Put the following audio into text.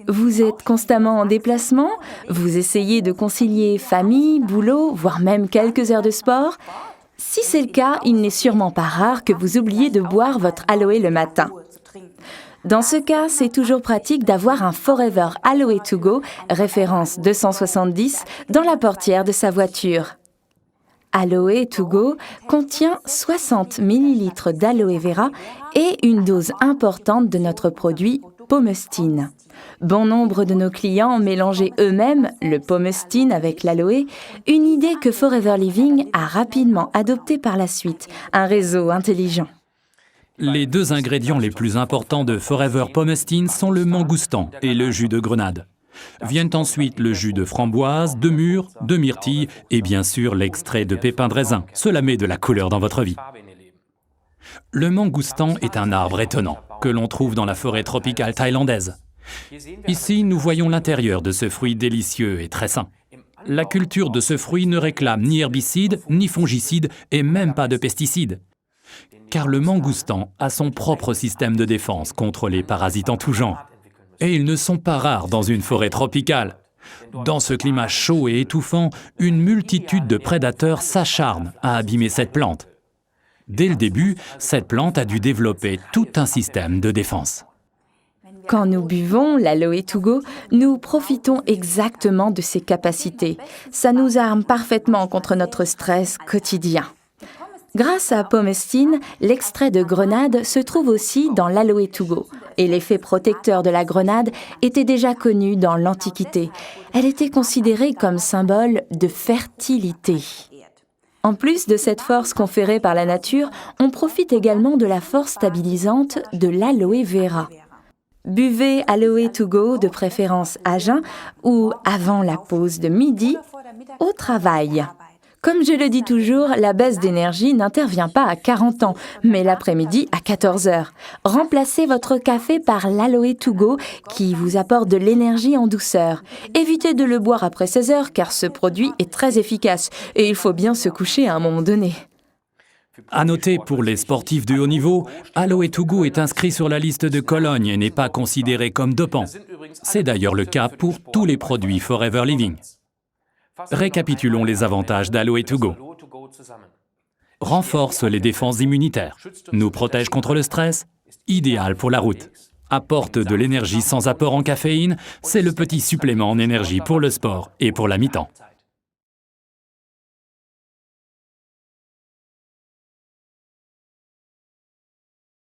Vous êtes constamment en déplacement, vous essayez de concilier famille, boulot, voire même quelques heures de sport. Si c'est le cas, il n'est sûrement pas rare que vous oubliez de boire votre aloe le matin. Dans ce cas, c'est toujours pratique d'avoir un Forever Aloe To Go, référence 270, dans la portière de sa voiture. Aloe To Go contient 60 ml d'aloe vera et une dose importante de notre produit Pomestine. Bon nombre de nos clients mélangeaient eux-mêmes le Pomestine avec l'aloe, une idée que Forever Living a rapidement adoptée par la suite, un réseau intelligent. Les deux ingrédients les plus importants de Forever Pomestine sont le mangoustan et le jus de grenade. Viennent ensuite le jus de framboise, de mûre, de myrtille et bien sûr l'extrait de pépins de raisin. Cela met de la couleur dans votre vie. Le mangoustan est un arbre étonnant que l'on trouve dans la forêt tropicale thaïlandaise. Ici, nous voyons l'intérieur de ce fruit délicieux et très sain. La culture de ce fruit ne réclame ni herbicides, ni fongicides et même pas de pesticides. Car le mangoustan a son propre système de défense contre les parasites en tout genre. Et ils ne sont pas rares dans une forêt tropicale. Dans ce climat chaud et étouffant, une multitude de prédateurs s'acharnent à abîmer cette plante. Dès le début, cette plante a dû développer tout un système de défense. Quand nous buvons l'Aloe To Go, nous profitons exactement de ses capacités. Ça nous arme parfaitement contre notre stress quotidien. Grâce à Pomestine, l'extrait de grenade se trouve aussi dans l'Aloe To Go. Et l'effet protecteur de la grenade était déjà connu dans l'Antiquité. Elle était considérée comme symbole de fertilité. En plus de cette force conférée par la nature, on profite également de la force stabilisante de l'aloe vera. Buvez Aloe To Go de préférence à jeun ou avant la pause de midi au travail. Comme je le dis toujours, la baisse d'énergie n'intervient pas à 40 ans, mais l'après-midi à 14 heures. Remplacez votre café par l'Aloe To Go qui vous apporte de l'énergie en douceur. Évitez de le boire après 16 heures car ce produit est très efficace et il faut bien se coucher à un moment donné. À noter, pour les sportifs de haut niveau, Aloe To Go est inscrit sur la liste de Cologne et n'est pas considéré comme dopant. C'est d'ailleurs le cas pour tous les produits Forever Living. Récapitulons les avantages d'Aloe To Go. Renforce les défenses immunitaires, nous protège contre le stress, idéal pour la route. Apporte de l'énergie sans apport en caféine, c'est le petit supplément en énergie pour le sport et pour la mi-temps.